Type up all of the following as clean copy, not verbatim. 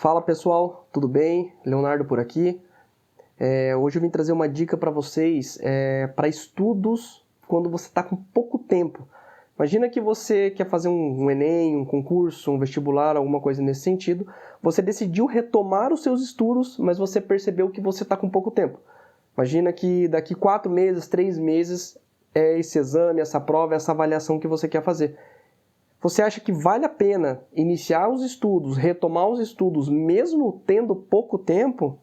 Fala pessoal, tudo bem? Leonardo por aqui. Hoje eu vim trazer uma dica para vocês para estudos quando você está com pouco tempo. Imagina que você quer fazer um Enem, um concurso, um vestibular, alguma coisa nesse sentido. Você decidiu retomar os seus estudos, mas você percebeu que você está com pouco tempo. Imagina que daqui 4 meses, 3 meses é esse exame, essa prova, essa avaliação que você quer fazer. Você acha que vale a pena iniciar os estudos, retomar os estudos, mesmo tendo pouco tempo?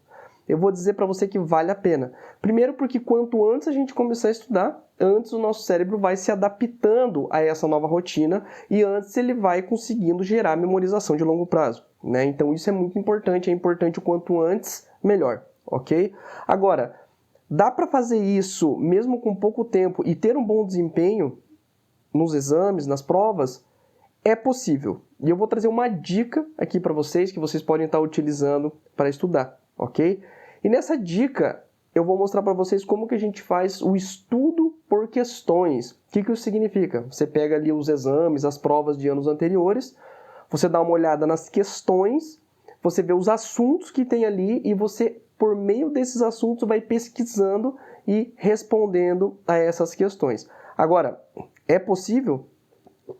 Eu vou dizer para você que vale a pena. Primeiro porque quanto antes a gente começar a estudar, antes o nosso cérebro vai se adaptando a essa nova rotina e antes ele vai conseguindo gerar memorização de longo prazo, né? Então isso é muito importante, é importante o quanto antes, melhor, ok? Agora, dá para fazer isso mesmo com pouco tempo e ter um bom desempenho nos exames, nas provas? É possível. E eu vou trazer uma dica aqui para vocês que vocês podem estar utilizando para estudar, ok? E nessa dica eu vou mostrar para vocês como que a gente faz o estudo por questões. O que isso significa? Você pega ali os exames, as provas de anos anteriores, você dá uma olhada nas questões, você vê os assuntos que tem ali e você, por meio desses assuntos, vai pesquisando e respondendo a essas questões. Agora, é possível?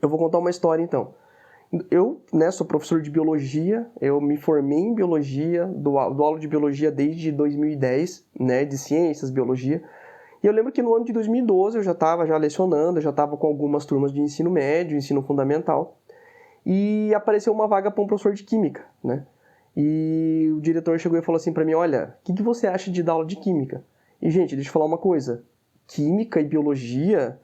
Eu vou contar uma história então. Eu, sou professor de biologia, eu me formei em biologia, dou aula de biologia desde 2010, de ciências, biologia. E eu lembro que no ano de 2012 eu já estava lecionando, eu já estava com algumas turmas de ensino médio, ensino fundamental. E apareceu uma vaga para um professor de química, E o diretor chegou e falou assim para mim, olha, o que você acha de dar aula de química? E gente, deixa eu falar uma coisa, química e biologia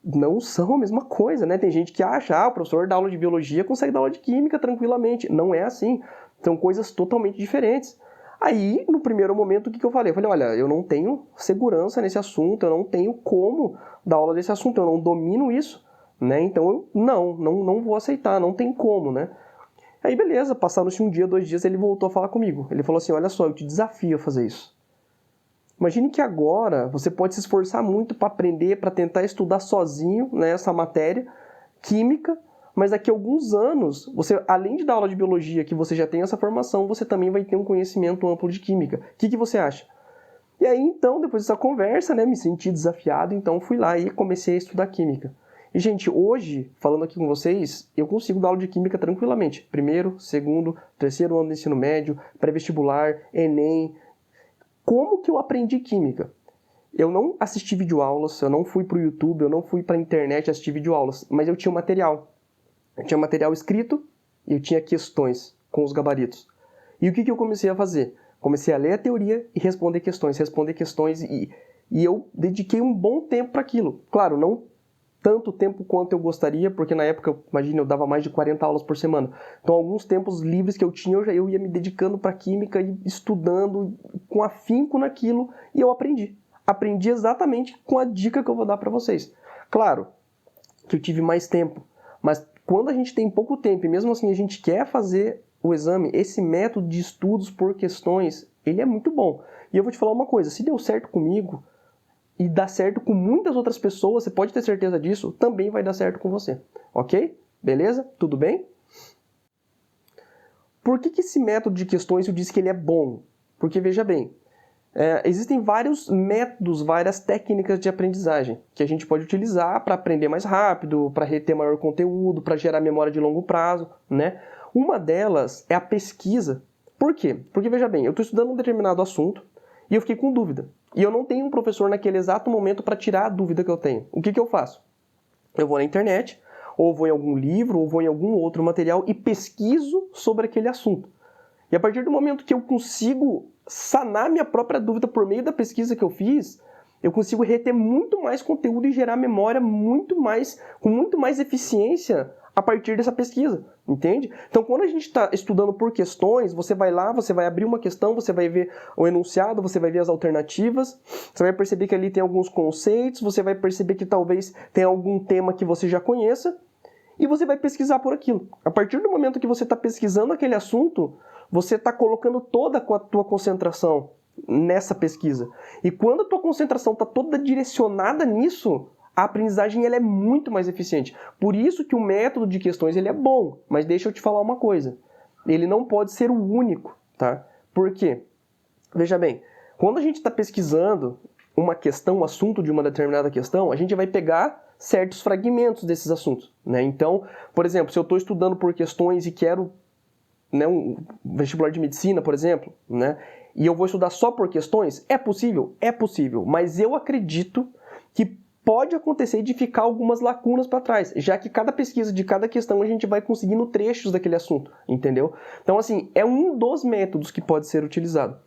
não são a mesma coisa, Tem gente que acha, o professor dá aula de biologia consegue dar aula de química tranquilamente. Não é assim. São coisas totalmente diferentes. Aí, no primeiro momento, o que eu falei? Eu falei, olha, eu não tenho segurança nesse assunto, eu não tenho como dar aula desse assunto, eu não domino isso, Então, eu não vou aceitar, não tem como, Aí, beleza, passaram-se 1 dia, 2 dias, ele voltou a falar comigo. Ele falou assim, olha só, eu te desafio a fazer isso. Imagine que agora você pode se esforçar muito para aprender, para tentar estudar sozinho essa matéria, química, mas daqui a alguns anos, você, além de dar aula de biologia, que você já tem essa formação, você também vai ter um conhecimento amplo de química. O que você acha? E aí, então, depois dessa conversa, me senti desafiado, então fui lá e comecei a estudar química. E, gente, hoje, falando aqui com vocês, eu consigo dar aula de química tranquilamente. 1º, 2º, 3º ano do ensino médio, pré-vestibular, Enem. Como que eu aprendi química? Eu não assisti videoaulas, eu não fui para o YouTube, eu não fui para a internet assistir videoaulas, mas eu tinha material. Eu tinha material escrito e eu tinha questões com os gabaritos. E o que eu comecei a fazer? Comecei a ler a teoria e responder questões e eu dediquei um bom tempo para aquilo. Claro, não tanto tempo quanto eu gostaria, porque na época, imagina, eu dava mais de 40 aulas por semana. Então, alguns tempos livres que eu tinha, eu ia me dedicando para química e estudando com afinco naquilo e eu aprendi. Aprendi exatamente com a dica que eu vou dar para vocês. Claro que eu tive mais tempo, mas quando a gente tem pouco tempo e mesmo assim a gente quer fazer o exame, esse método de estudos por questões, ele é muito bom. E eu vou te falar uma coisa, se deu certo comigo, e dá certo com muitas outras pessoas, você pode ter certeza disso, também vai dar certo com você. Ok? Beleza? Tudo bem? Por que esse método de questões eu disse que ele é bom? Porque, veja bem, existem vários métodos, várias técnicas de aprendizagem que a gente pode utilizar para aprender mais rápido, para reter maior conteúdo, para gerar memória de longo prazo, Uma delas é a pesquisa. Por quê? Porque, veja bem, eu estou estudando um determinado assunto e eu fiquei com dúvida. E eu não tenho um professor naquele exato momento para tirar a dúvida que eu tenho. O que eu faço? Eu vou na internet, ou vou em algum livro, ou vou em algum outro material e pesquiso sobre aquele assunto. E a partir do momento que eu consigo sanar minha própria dúvida por meio da pesquisa que eu fiz, eu consigo reter muito mais conteúdo e gerar memória com muito mais eficiência a partir dessa pesquisa, entende? Então, quando a gente está estudando por questões, você vai lá, você vai abrir uma questão, você vai ver o enunciado, você vai ver as alternativas, você vai perceber que ali tem alguns conceitos, você vai perceber que talvez tenha algum tema que você já conheça, e você vai pesquisar por aquilo. A partir do momento que você está pesquisando aquele assunto, você está colocando toda a tua concentração nessa pesquisa. E quando a tua concentração está toda direcionada nisso, a aprendizagem ela é muito mais eficiente. Por isso que o método de questões ele é bom, mas deixa eu te falar uma coisa. ele não pode ser o único, tá? Por quê? Veja bem, quando a gente está pesquisando uma questão, um assunto de uma determinada questão, a gente vai pegar certos fragmentos desses assuntos, né? Então, por exemplo, se eu estou estudando por questões e quero, né, um vestibular de medicina, por exemplo, né, e eu vou estudar só por questões, é possível? É possível, mas eu acredito que pode acontecer de ficar algumas lacunas para trás, já que cada pesquisa de cada questão a gente vai conseguindo trechos daquele assunto, entendeu? Então, assim, é um dos métodos que pode ser utilizado.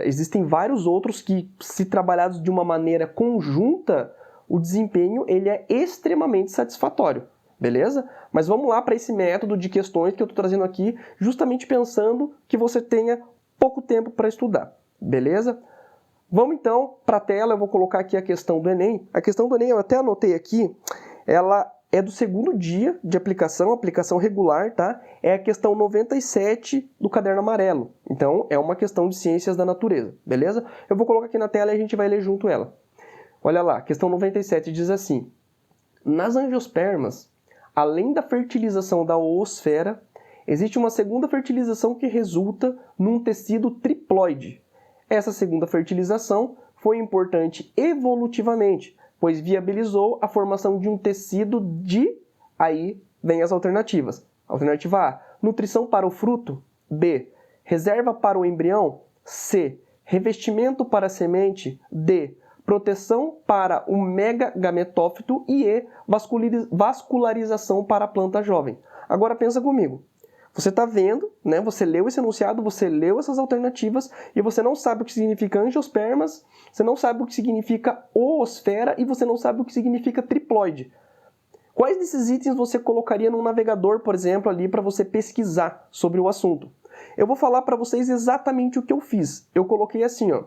Existem vários outros que, se trabalhados de uma maneira conjunta, o desempenho ele é extremamente satisfatório, beleza? Mas vamos lá para esse método de questões que eu estou trazendo aqui, justamente pensando que você tenha pouco tempo para estudar, beleza? Vamos então para a tela, eu vou colocar aqui a questão do Enem. A questão do Enem eu até anotei aqui, ela é do segundo dia de aplicação regular, tá? É a questão 97 do caderno amarelo. Então, é uma questão de ciências da natureza, beleza? Eu vou colocar aqui na tela e a gente vai ler junto ela. Olha lá, questão 97 diz assim: nas angiospermas, além da fertilização da oosfera, existe uma segunda fertilização que resulta num tecido triploide. Essa segunda fertilização foi importante evolutivamente, pois viabilizou a formação de um tecido de... Aí vem as alternativas. Alternativa A, nutrição para o fruto. B, reserva para o embrião. C, revestimento para a semente. D, proteção para o megagametófito. E E, vascularização para a planta jovem. Agora pensa comigo. Você está vendo, né? Você leu esse enunciado, você leu essas alternativas e você não sabe o que significa angiospermas, você não sabe o que significa oosfera e você não sabe o que significa triploide. Quais desses itens você colocaria num navegador, por exemplo, ali para você pesquisar sobre o assunto? Eu vou falar para vocês exatamente o que eu fiz. Eu coloquei assim, ó: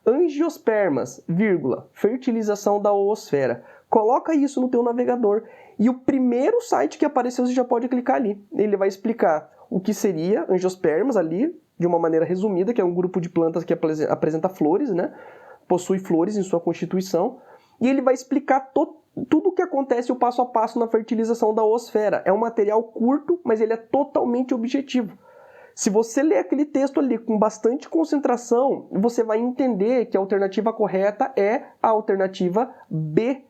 angiospermas, vírgula, fertilização da oosfera. Coloca isso no teu navegador e o primeiro site que apareceu você já pode clicar ali. Ele vai explicar o que seria angiospermas ali, de uma maneira resumida, que é um grupo de plantas que apresenta flores, né? Possui flores em sua constituição. E ele vai explicar tudo o que acontece, o passo a passo na fertilização da oosfera. É um material curto, mas ele é totalmente objetivo. Se você ler aquele texto ali com bastante concentração, você vai entender que a alternativa correta é a alternativa B,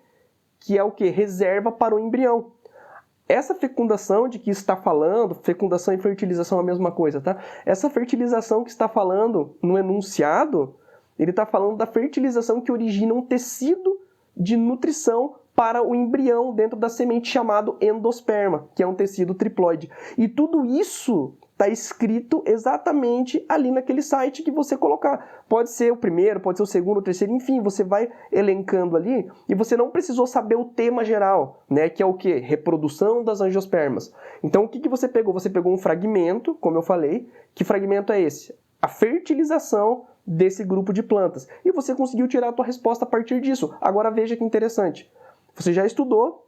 que é o que? Reserva para o embrião. Essa fecundação de que está falando, fecundação e fertilização é a mesma coisa, tá? Essa fertilização que está falando no enunciado, ele está falando da fertilização que origina um tecido de nutrição para o embrião dentro da semente chamado endosperma, que é um tecido triploide. E tudo isso está escrito exatamente ali naquele site que você colocar. Pode ser o primeiro, pode ser o segundo, o terceiro, enfim, você vai elencando ali e você não precisou saber o tema geral, né, que é o quê? Reprodução das angiospermas. Então, o que você pegou? Você pegou um fragmento, como eu falei. Que fragmento é esse? A fertilização desse grupo de plantas. E você conseguiu tirar a tua resposta a partir disso. Agora veja que interessante. Você já estudou,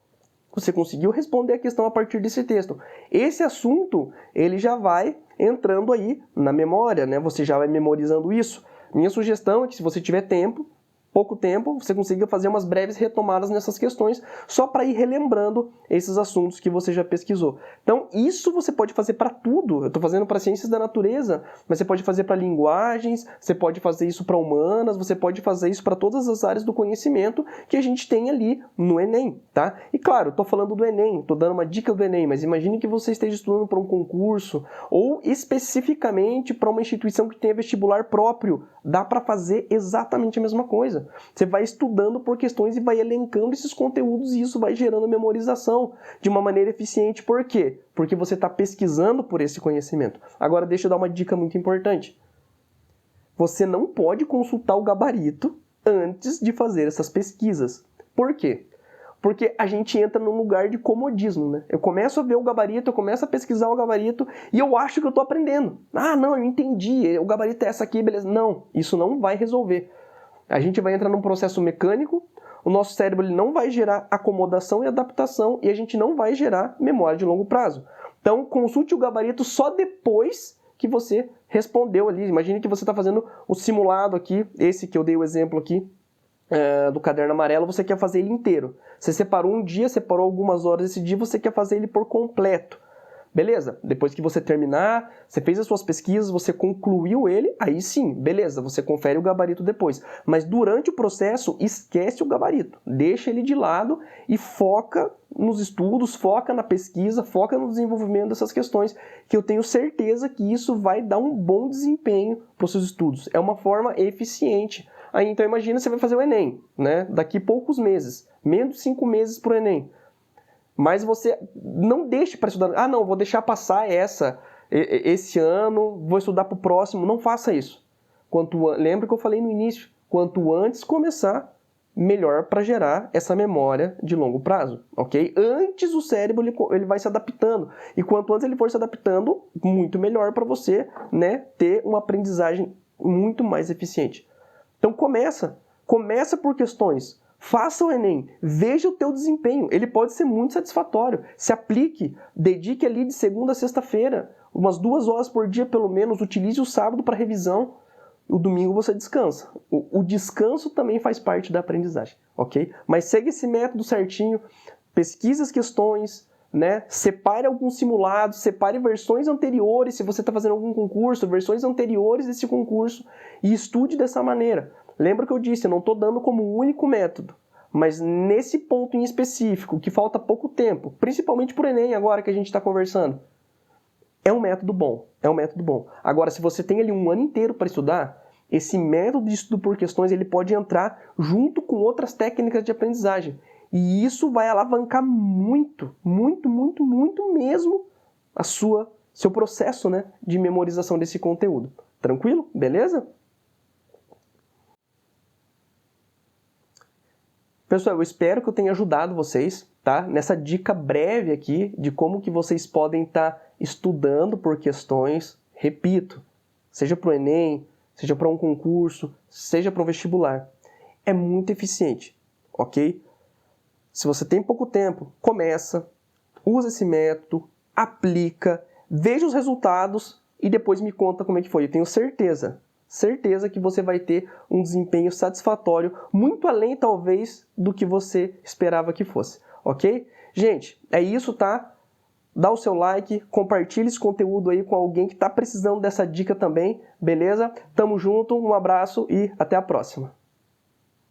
você conseguiu responder a questão a partir desse texto. Esse assunto, ele já vai entrando aí na memória, né? Você já vai memorizando isso. Minha sugestão é que, se você tiver tempo, pouco tempo, você consiga fazer umas breves retomadas nessas questões, só para ir relembrando esses assuntos que você já pesquisou. Então, isso você pode fazer para tudo. Eu estou fazendo para ciências da natureza, mas você pode fazer para linguagens, você pode fazer isso para humanas, você pode fazer isso para todas as áreas do conhecimento que a gente tem ali no Enem, tá? E claro, estou falando do Enem, estou dando uma dica do Enem, mas imagine que você esteja estudando para um concurso ou especificamente para uma instituição que tenha vestibular próprio. Dá para fazer exatamente a mesma coisa. Você vai estudando por questões e vai elencando esses conteúdos e isso vai gerando memorização de uma maneira eficiente. Por quê? Porque você está pesquisando por esse conhecimento. Agora, deixa eu dar uma dica muito importante. Você não pode consultar o gabarito antes de fazer essas pesquisas. Por quê? Porque a gente entra num lugar de comodismo, né? Eu começo a ver o gabarito, eu começo a pesquisar o gabarito e eu acho que eu estou aprendendo. Ah, não, eu entendi, o gabarito é essa aqui, beleza. Não, isso não vai resolver. A gente vai entrar num processo mecânico, o nosso cérebro ele não vai gerar acomodação e adaptação e a gente não vai gerar memória de longo prazo. Então, consulte o gabarito só depois que você respondeu ali. Imagine que você está fazendo o simulado aqui, esse que eu dei o exemplo aqui, do caderno amarelo, você quer fazer ele inteiro. Você separou um dia, separou algumas horas esse dia, você quer fazer ele por completo. Beleza, depois que você terminar, você fez as suas pesquisas, você concluiu ele, aí sim, beleza, você confere o gabarito depois. Mas durante o processo, esquece o gabarito, deixa ele de lado e foca nos estudos, foca na pesquisa, foca no desenvolvimento dessas questões, que eu tenho certeza que isso vai dar um bom desempenho para os seus estudos. É uma forma eficiente. Aí então imagina, você vai fazer o Enem, né? Daqui poucos meses, menos de 5 meses para o Enem. Mas você não deixe para estudar, não, vou deixar passar esse ano, vou estudar para o próximo. Não faça isso. Lembra que eu falei no início, quanto antes começar, melhor para gerar essa memória de longo prazo, ok? Antes o cérebro ele vai se adaptando, e quanto antes ele for se adaptando, muito melhor para você, né, ter uma aprendizagem muito mais eficiente. Então começa por questões. Faça o Enem, veja o teu desempenho, ele pode ser muito satisfatório. Se aplique, dedique ali de segunda a sexta-feira, umas 2 horas por dia pelo menos, utilize o sábado para revisão. O domingo você descansa. O descanso também faz parte da aprendizagem, ok? Mas segue esse método certinho, pesquise as questões, né? Separe alguns simulados, separe versões anteriores, se você está fazendo algum concurso, versões anteriores desse concurso, e estude dessa maneira. Lembra que eu disse, eu não estou dando como único método, mas nesse ponto em específico, que falta pouco tempo, principalmente para o Enem agora que a gente está conversando, é um método bom, é um método bom. Agora, se você tem ali um ano inteiro para estudar, esse método de estudo por questões ele pode entrar junto com outras técnicas de aprendizagem. E isso vai alavancar muito, muito, muito, muito mesmo seu processo, né, de memorização desse conteúdo. Tranquilo? Beleza? Pessoal, eu espero que eu tenha ajudado vocês, tá? Nessa dica breve aqui de como que vocês podem estar estudando por questões, repito, seja para o Enem, seja para um concurso, seja para um vestibular. É muito eficiente, ok? Se você tem pouco tempo, começa, usa esse método, aplica, veja os resultados e depois me conta como é que foi. Eu tenho certeza que você vai ter um desempenho satisfatório, muito além, talvez, do que você esperava que fosse, ok? Gente, é isso, tá? Dá o seu like, compartilhe esse conteúdo aí com alguém que está precisando dessa dica também, beleza? Tamo junto, um abraço e até a próxima.